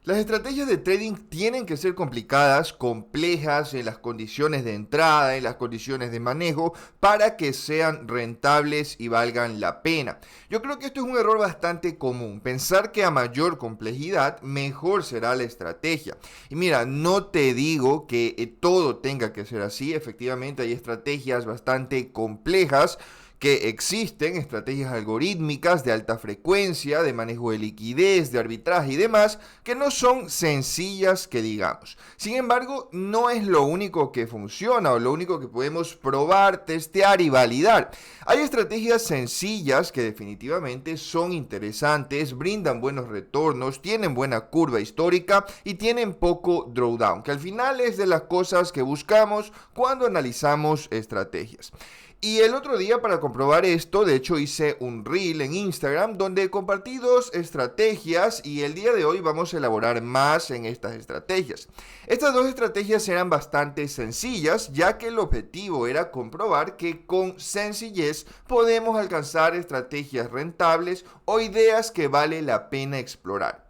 Las estrategias de trading tienen que ser complicadas, complejas en las condiciones de entrada, en las condiciones de manejo, para que sean rentables y valgan la pena. Yo creo que esto es un error bastante común, pensar que a mayor complejidad, mejor será la estrategia. Y mira, no te digo que todo tenga que ser así, efectivamente hay estrategias bastante complejas, que existen estrategias algorítmicas de alta frecuencia, de manejo de liquidez, de arbitraje y demás, que no son sencillas que digamos. Sin embargo, no es lo único que funciona o lo único que podemos probar, testear y validar. Hay estrategias sencillas que definitivamente son interesantes, brindan buenos retornos, tienen buena curva histórica y tienen poco drawdown, que al final es de las cosas que buscamos cuando analizamos estrategias. Y el otro día, para comprobar esto, de hecho hice un reel en Instagram donde compartí dos estrategias y el día de hoy vamos a elaborar más en estas estrategias. Estas dos estrategias eran bastante sencillas, ya que el objetivo era comprobar que con sencillez podemos alcanzar estrategias rentables o ideas que vale la pena explorar.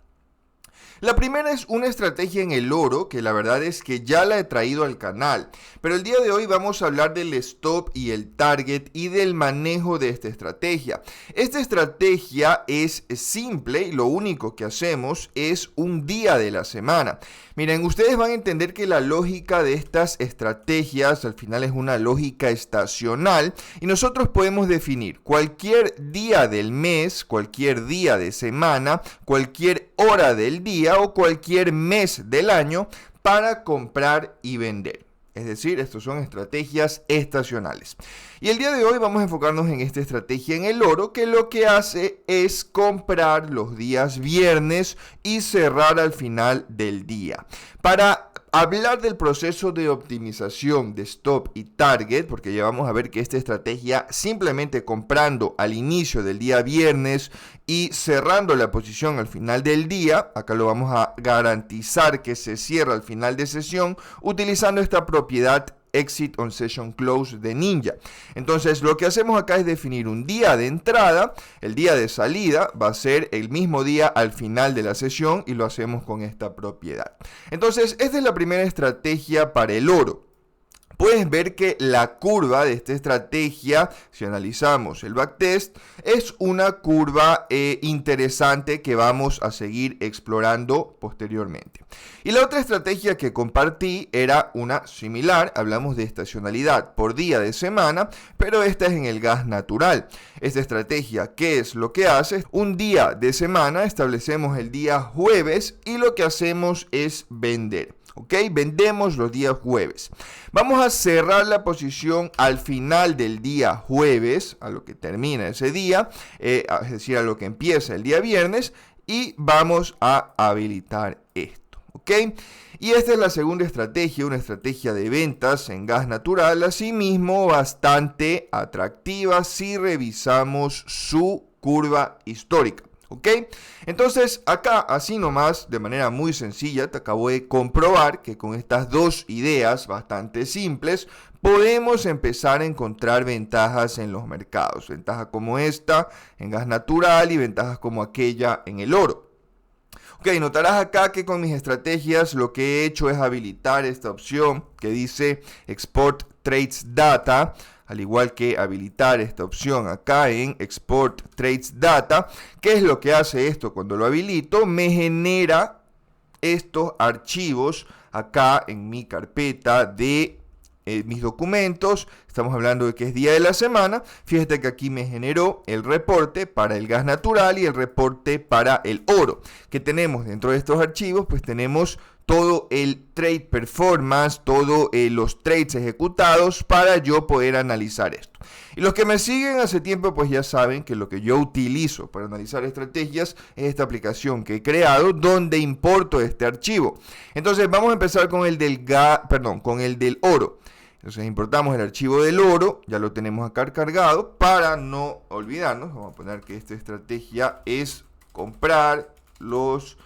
La primera es una estrategia en el oro, que la verdad es que ya la he traído al canal, pero el día de hoy vamos a hablar del stop y el target y del manejo de esta estrategia. Esta estrategia es simple y lo único que hacemos es un día de la semana. Miren, ustedes van a entender que la lógica de estas estrategias al final es una lógica estacional y nosotros podemos definir cualquier día del mes, cualquier día de semana, cualquier hora del día o cualquier mes del año para comprar y vender. Es decir, estas son estrategias estacionales. Y el día de hoy vamos a enfocarnos en esta estrategia en el oro, que lo que hace es comprar los días viernes y cerrar al final del día. Para hablar del proceso de optimización de stop y target, porque ya vamos a ver que esta estrategia simplemente comprando al inicio del día viernes y cerrando la posición al final del día, acá lo vamos a garantizar que se cierra al final de sesión utilizando esta propiedad Exit on Session Close de Ninja. Entonces lo que hacemos acá es definir un día de entrada, el día de salida va a ser el mismo día al final de la sesión y lo hacemos con esta propiedad. Entonces esta es la primera estrategia para el oro. Puedes ver que la curva de esta estrategia, si analizamos el backtest, es una curva interesante que vamos a seguir explorando posteriormente. Y la otra estrategia que compartí era una similar, hablamos de estacionalidad por día de semana, pero esta es en el gas natural. Esta estrategia, ¿qué es lo que hace? Un día de semana, establecemos el día jueves y lo que hacemos es vender. ¿Ok? Vendemos los días jueves. Vamos a cerrar la posición al final del día jueves, a lo que termina ese día, es decir, a lo que empieza el día viernes, y vamos a habilitar esto. ¿Ok? Y esta es la segunda estrategia, una estrategia de ventas en gas natural, asimismo bastante atractiva si revisamos su curva histórica. ¿Ok? Entonces acá así nomás, de manera muy sencilla, te acabo de comprobar que con estas dos ideas bastante simples podemos empezar a encontrar ventajas en los mercados. Ventajas como esta en gas natural y ventajas como aquella en el oro. Ok, notarás acá que con mis estrategias lo que he hecho es habilitar esta opción que dice Export Trades Data, al igual que habilitar esta opción acá en Export Trades Data. ¿Qué es lo que hace esto? Cuando lo habilito, me genera estos archivos acá en mi carpeta de mis documentos. Estamos hablando de que es día de la semana. Fíjate que aquí me generó el reporte para el gas natural y el reporte para el oro. ¿Qué tenemos dentro de estos archivos? Pues tenemos todo el trade performance, todos los trades ejecutados para yo poder analizar esto. Y los que me siguen hace tiempo pues ya saben que lo que yo utilizo para analizar estrategias es esta aplicación que he creado donde importo este archivo. Entonces vamos a empezar con el del oro. Entonces importamos el archivo del oro, ya lo tenemos acá cargado. Para no olvidarnos, vamos a poner que esta estrategia es comprar los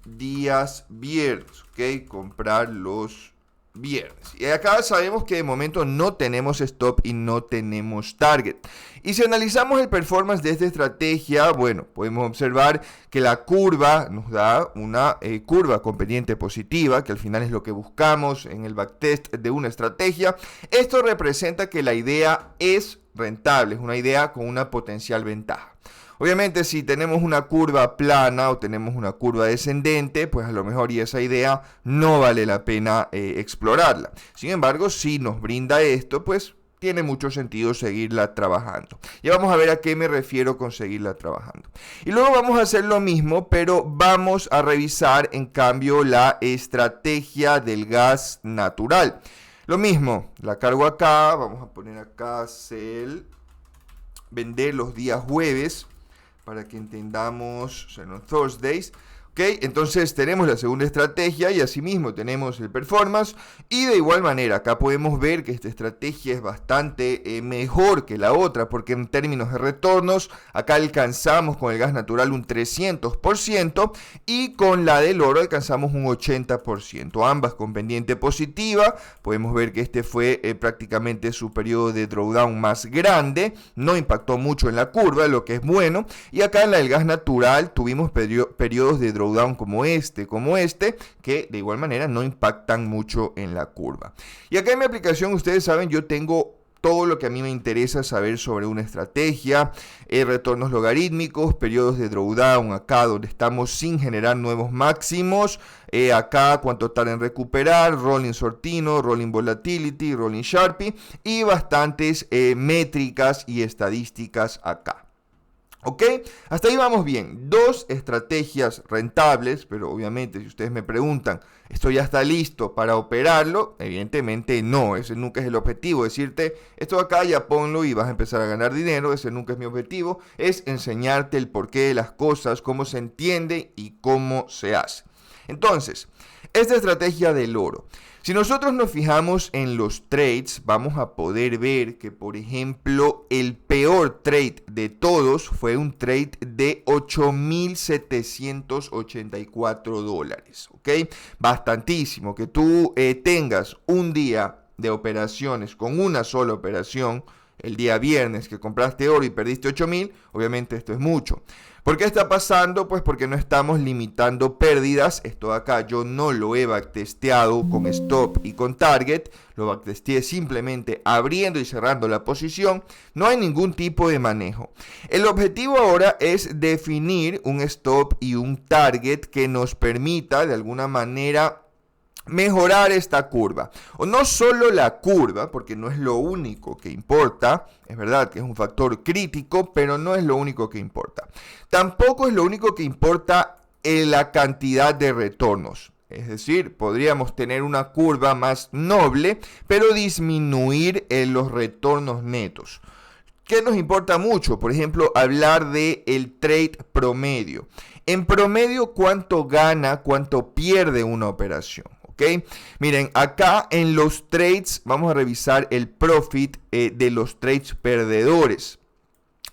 días viernes, ¿ok? Comprar los viernes. Y acá sabemos que de momento no tenemos stop y no tenemos target. Y si analizamos el performance de esta estrategia, bueno, podemos observar que la curva nos da una curva con pendiente positiva, que al final es lo que buscamos en el backtest de una estrategia. Esto representa que la idea es rentable, es una idea con una potencial ventaja. Obviamente, si tenemos una curva plana o tenemos una curva descendente, pues a lo mejor y esa idea no vale la pena explorarla. Sin embargo, si nos brinda esto, pues tiene mucho sentido seguirla trabajando. Ya vamos a ver a qué me refiero con seguirla trabajando. Y luego vamos a hacer lo mismo, pero vamos a revisar en cambio la estrategia del gas natural. Lo mismo, la cargo acá, vamos a poner acá sell, vender los días jueves, para que entendamos, son Thursdays. ¿Ok? Entonces tenemos la segunda estrategia y asimismo tenemos el performance. Y de igual manera, acá podemos ver que esta estrategia es bastante mejor que la otra, porque en términos de retornos, acá alcanzamos con el gas natural un 300% y con la del oro alcanzamos un 80%. Ambas con pendiente positiva. Podemos ver que este fue prácticamente su periodo de drawdown más grande. No impactó mucho en la curva, lo que es bueno. Y acá en la del gas natural tuvimos periodos de drawdown como este, que de igual manera no impactan mucho en la curva. Y acá en mi aplicación, ustedes saben, yo tengo todo lo que a mí me interesa saber sobre una estrategia, retornos logarítmicos, periodos de drawdown, acá donde estamos sin generar nuevos máximos, acá cuánto tarda en recuperar, rolling sortino, rolling volatility, rolling sharpie y bastantes métricas y estadísticas acá. ¿Ok? Hasta ahí vamos bien. Dos estrategias rentables, pero obviamente si ustedes me preguntan, ¿esto ya está listo para operarlo? Evidentemente no, ese nunca es el objetivo. Decirte, esto acá ya ponlo y vas a empezar a ganar dinero, ese nunca es mi objetivo. Es enseñarte el porqué de las cosas, cómo se entiende y cómo se hace. Entonces, esta estrategia del oro. Si nosotros nos fijamos en los trades, vamos a poder ver que, por ejemplo, el peor trade de todos fue un trade de $8,784, ¿ok? Bastantísimo. Que tú tengas un día de operaciones con una sola operación, el día viernes que compraste oro y perdiste 8,000, obviamente esto es mucho. ¿Por qué está pasando? Pues porque no estamos limitando pérdidas. Esto de acá yo no lo he backtesteado con stop y con target. Lo backtesteé simplemente abriendo y cerrando la posición. No hay ningún tipo de manejo. El objetivo ahora es definir un stop y un target que nos permita de alguna manera mejorar esta curva, o no solo la curva, porque no es lo único que importa, es verdad que es un factor crítico, pero no es lo único que importa. Tampoco es lo único que importa la cantidad de retornos. Es decir, podríamos tener una curva más noble, pero disminuir los retornos netos. ¿Qué nos importa mucho? Por ejemplo, hablar de el trade promedio. En promedio, ¿cuánto gana, cuánto pierde una operación? ¿Okay? Miren, acá en los trades vamos a revisar el profit de los trades perdedores.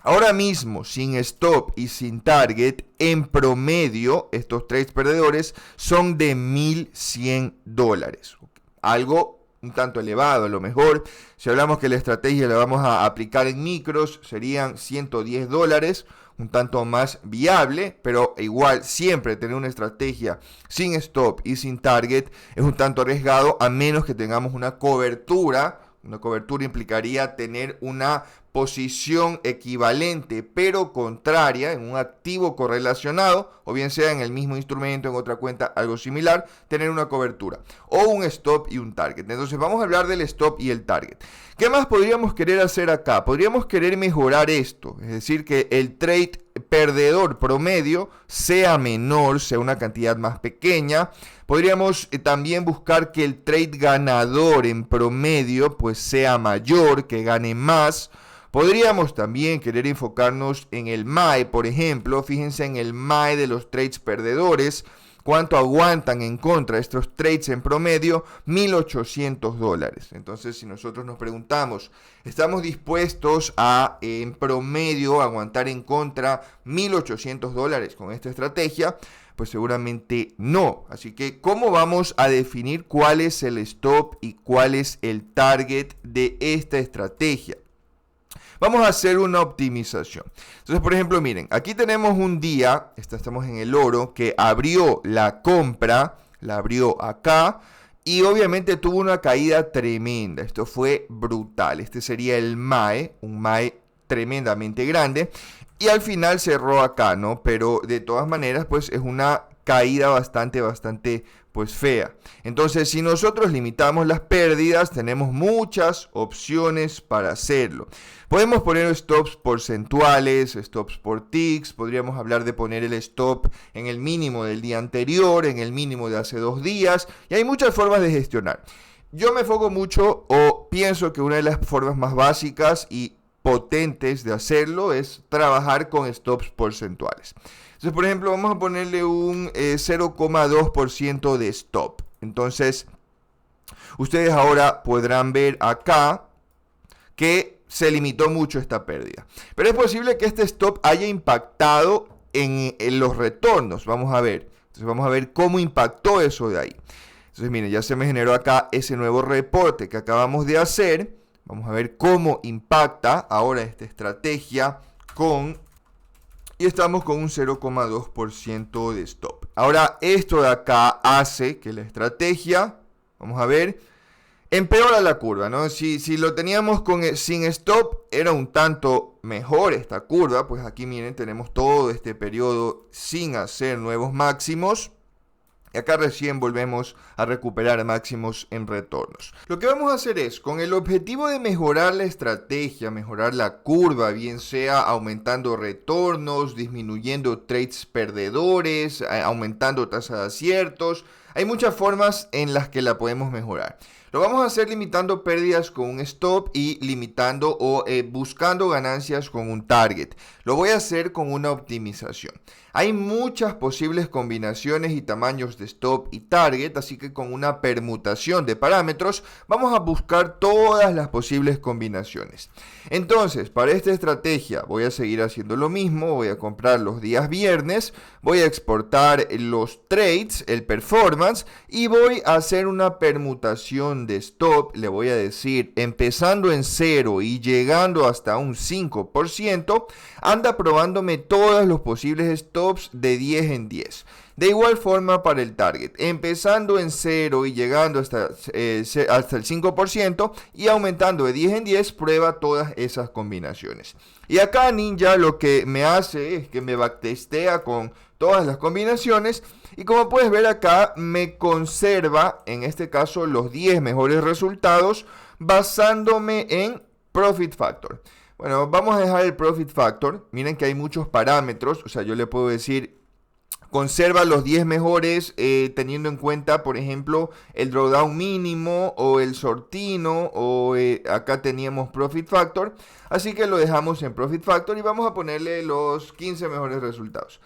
Ahora mismo, sin stop y sin target, en promedio, estos trades perdedores son de $1,100. Algo un tanto elevado, a lo mejor. Si hablamos que la estrategia la vamos a aplicar en micros, serían $110. Un tanto más viable, pero igual siempre tener una estrategia sin stop y sin target es un tanto arriesgado, a menos que tengamos una cobertura. Una cobertura implicaría tener una posición equivalente pero contraria en un activo correlacionado, o bien sea en el mismo instrumento, en otra cuenta, algo similar, tener una cobertura o un stop y un target. Entonces vamos a hablar del stop y el target. ¿Qué más podríamos querer hacer acá? Podríamos querer mejorar esto, es decir, que el trade perdedor promedio sea menor, sea una cantidad más pequeña. Podríamos también buscar que el trade ganador en promedio pues sea mayor, que gane más. Podríamos también querer enfocarnos en el MAE, por ejemplo. Fíjense en el MAE de los trades perdedores. ¿Cuánto aguantan en contra estos trades en promedio? $1,800. Entonces, si nosotros nos preguntamos, ¿estamos dispuestos a, en promedio, aguantar en contra $1,800 con esta estrategia? Pues seguramente no. Así que, ¿cómo vamos a definir cuál es el stop y cuál es el target de esta estrategia? Vamos a hacer una optimización. Entonces, por ejemplo, miren, aquí tenemos un día, estamos en el oro, que abrió la compra, la abrió acá, y obviamente tuvo una caída tremenda. Esto fue brutal. Este sería el MAE, un MAE tremendamente grande. Y al final cerró acá, ¿no? Pero de todas maneras, pues es una caída bastante, pues fea. Entonces, si nosotros limitamos las pérdidas, tenemos muchas opciones para hacerlo. Podemos poner stops porcentuales, stops por ticks, podríamos hablar de poner el stop en el mínimo del día anterior, en el mínimo de hace 2 días, y hay muchas formas de gestionar. Yo me enfoco mucho o pienso que una de las formas más básicas y potentes de hacerlo es trabajar con stops porcentuales. Entonces, por ejemplo, vamos a ponerle un 0,2% de stop. Entonces, ustedes ahora podrán ver acá que se limitó mucho esta pérdida. Pero es posible que este stop haya impactado en los retornos. Vamos a ver. Entonces, vamos a ver cómo impactó eso de ahí. Entonces, miren, ya se me generó acá ese nuevo reporte que acabamos de hacer. Vamos a ver cómo impacta ahora esta estrategia y estamos con un 0,2% de stop. Ahora, esto de acá hace que la estrategia, vamos a ver, empeora la curva, ¿no? Si lo teníamos sin stop, era un tanto mejor esta curva. Pues aquí miren, tenemos todo este periodo sin hacer nuevos máximos. Y acá recién volvemos a recuperar máximos en retornos. Lo que vamos a hacer es, con el objetivo de mejorar la estrategia, mejorar la curva, bien sea aumentando retornos, disminuyendo trades perdedores, aumentando tasa de aciertos. Hay muchas formas en las que la podemos mejorar. Lo vamos a hacer limitando pérdidas con un stop y limitando o buscando ganancias con un target. Lo voy a hacer con una optimización. Hay muchas posibles combinaciones y tamaños de stop y target, así que con una permutación de parámetros vamos a buscar todas las posibles combinaciones. Entonces, para esta estrategia voy a seguir haciendo lo mismo. Voy a comprar los días viernes, voy a exportar los trades, el performance, y voy a hacer una permutación de stop. Le voy a decir, empezando en 0 y llegando hasta un 5%, anda probándome todos los posibles stops de 10 en 10. De igual forma para el target, empezando en 0 y llegando hasta el 5% y aumentando de 10 en 10, prueba todas esas combinaciones. Y acá Ninja lo que me hace es que me backtestea con todas las combinaciones y, como puedes ver acá, me conserva en este caso los 10 mejores resultados basándome en Profit Factor. Bueno, vamos a dejar el Profit Factor. Miren que hay muchos parámetros. O sea, yo le puedo decir, conserva los 10 mejores teniendo en cuenta, por ejemplo, el drawdown mínimo o el sortino, o acá teníamos Profit Factor. Así que lo dejamos en Profit Factor y vamos a ponerle los 15 mejores resultados.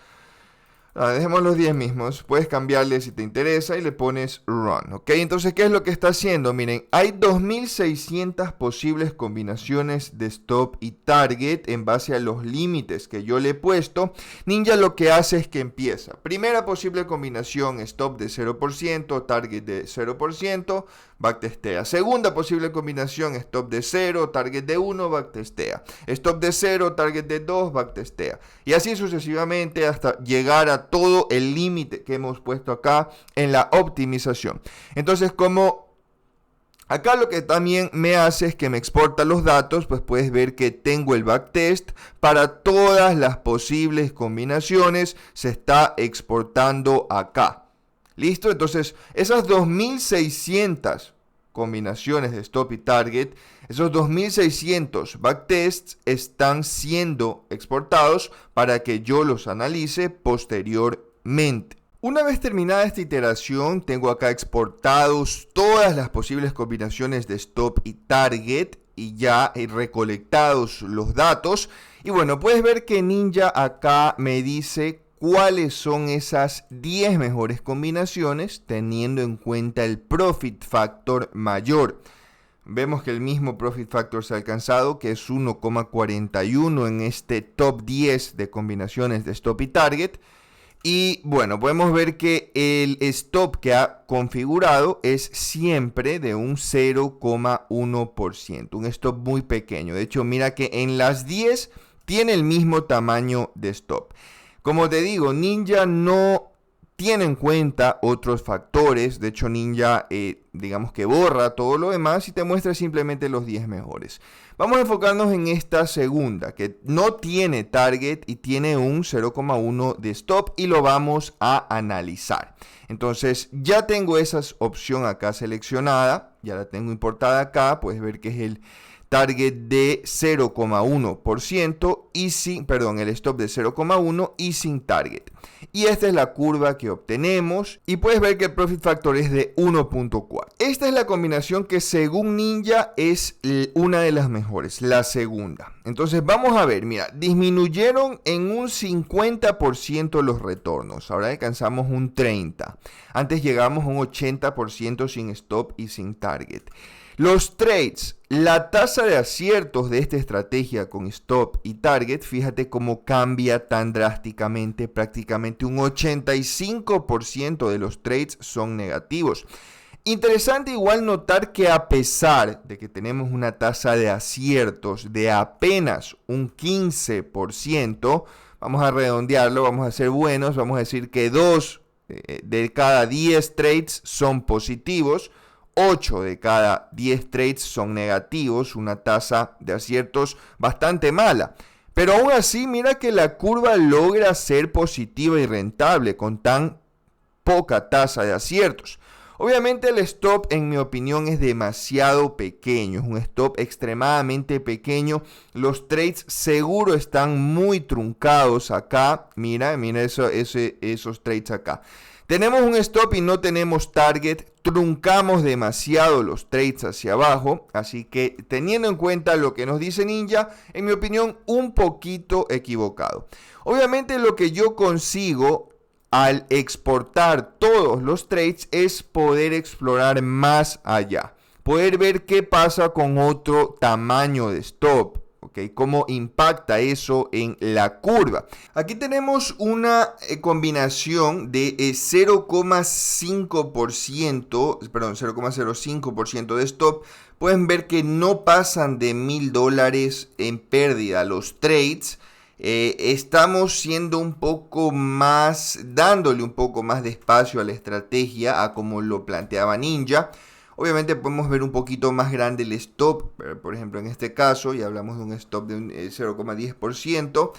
Dejemos los 10 mismos, puedes cambiarle si te interesa y le pones Run, ¿ok? Entonces, ¿qué es lo que está haciendo? Miren, hay 2600 posibles combinaciones de stop y target en base a los límites que yo le he puesto. Ninja lo que hace es que empieza. Primera posible combinación, stop de 0%, target de 0%, backtestea. Segunda posible combinación, stop de 0, target de 1, backtestea. Stop de 0, target de 2, backtestea. Y así sucesivamente hasta llegar a todo el límite que hemos puesto acá en la optimización. Entonces, como acá lo que también me hace es que me exporta los datos, pues puedes ver que tengo el backtest para todas las posibles combinaciones, se está exportando acá. ¿Listo? Entonces, esas 2600 combinaciones de stop y target, esos 2600 backtests están siendo exportados para que yo los analice posteriormente. Una vez terminada esta iteración, tengo acá exportados todas las posibles combinaciones de stop y target y ya he recolectados los datos. Y bueno, puedes ver que Ninja acá me dice cuáles son esas 10 mejores combinaciones teniendo en cuenta el Profit Factor mayor. Vemos que el mismo Profit Factor se ha alcanzado, que es 1,41 en este top 10 de combinaciones de stop y target. Y bueno, podemos ver que el stop que ha configurado es siempre de un 0,1%, un stop muy pequeño. De hecho, mira que en las 10 tiene el mismo tamaño de stop. Como te digo, Ninja no tiene en cuenta otros factores. De hecho, Ninja, digamos que borra todo lo demás y te muestra simplemente los 10 mejores. Vamos a enfocarnos en esta segunda, que no tiene target y tiene un 0,1 de stop, y lo vamos a analizar. Entonces, ya tengo esa opción acá seleccionada, ya la tengo importada acá. Puedes ver que es el target de 0,1% y sin, perdón, el stop de 0,1 y sin target. Y esta es la curva que obtenemos y puedes ver que el profit factor es de 1.4. Esta es la combinación que según Ninja es una de las mejores, la segunda. Entonces vamos a ver, mira, disminuyeron en un 50% los retornos, ahora alcanzamos un 30%. Antes llegamos a un 80% sin stop y sin target. Los trades, la tasa de aciertos de esta estrategia con stop y target, fíjate cómo cambia tan drásticamente. Prácticamente un 85% de los trades son negativos. Interesante igual notar que a pesar de que tenemos una tasa de aciertos de apenas un 15%, vamos a redondearlo, vamos a ser buenos, vamos a decir que 2 de cada 10 trades son positivos. 8 de cada 10 trades son negativos, una tasa de aciertos bastante mala. Pero aún así, mira que la curva logra ser positiva y rentable con tan poca tasa de aciertos. Obviamente el stop, en mi opinión, es demasiado pequeño, es un stop extremadamente pequeño. Los trades seguro están muy truncados acá. Mira esos trades acá. Tenemos un stop y no tenemos target, truncamos demasiado los trades hacia abajo, así que teniendo en cuenta lo que nos dice Ninja, en mi opinión, un poquito equivocado. Obviamente lo que yo consigo al exportar todos los trades es poder explorar más allá, poder ver qué pasa con otro tamaño de stop. Okay, cómo impacta eso en la curva. Aquí tenemos una combinación de 0,05% de stop. Pueden ver que no pasan de $1,000 en pérdida los trades. Estamos siendo un poco más, dándole un poco más de espacio a la estrategia, a como lo planteaba Ninja. Obviamente podemos ver un poquito más grande el stop, por ejemplo en este caso ya hablamos de un stop de un 0,10%.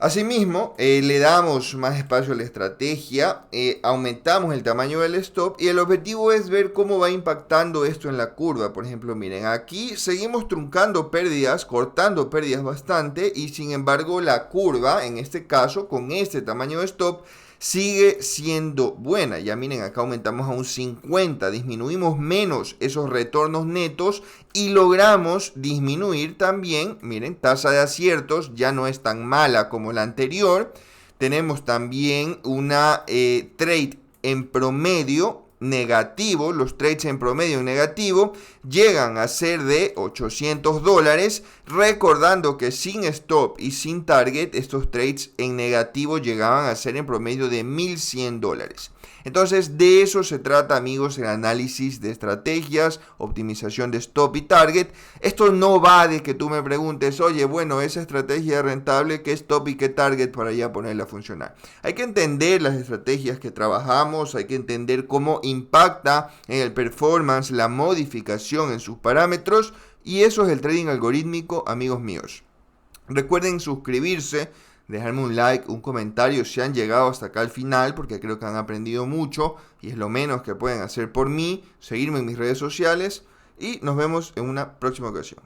Asimismo, le damos más espacio a la estrategia, aumentamos el tamaño del stop y el objetivo es ver cómo va impactando esto en la curva. Por ejemplo, miren, aquí seguimos truncando pérdidas, cortando pérdidas bastante y sin embargo la curva, en este caso, con este tamaño de stop, sigue siendo buena. Ya miren, acá aumentamos a un 50, disminuimos menos esos retornos netos y logramos disminuir también, miren, tasa de aciertos ya no es tan mala como la anterior. Tenemos también una trade en promedio negativo, los trades en promedio en negativo llegan a ser de $800, recordando que sin stop y sin target estos trades en negativo llegaban a ser en promedio de $1,100. Entonces de eso se trata, amigos, el análisis de estrategias, optimización de stop y target. Esto no va de que tú me preguntes, oye, bueno, esa estrategia es rentable, ¿qué stop y qué target para ya ponerla a funcionar? Hay que entender las estrategias que trabajamos, hay que entender cómo impacta en el performance la modificación en sus parámetros, y eso es el trading algorítmico, amigos míos. Recuerden suscribirse, dejarme un like, un comentario si han llegado hasta acá al final, porque creo que han aprendido mucho y es lo menos que pueden hacer por mí. Seguirme en mis redes sociales y nos vemos en una próxima ocasión.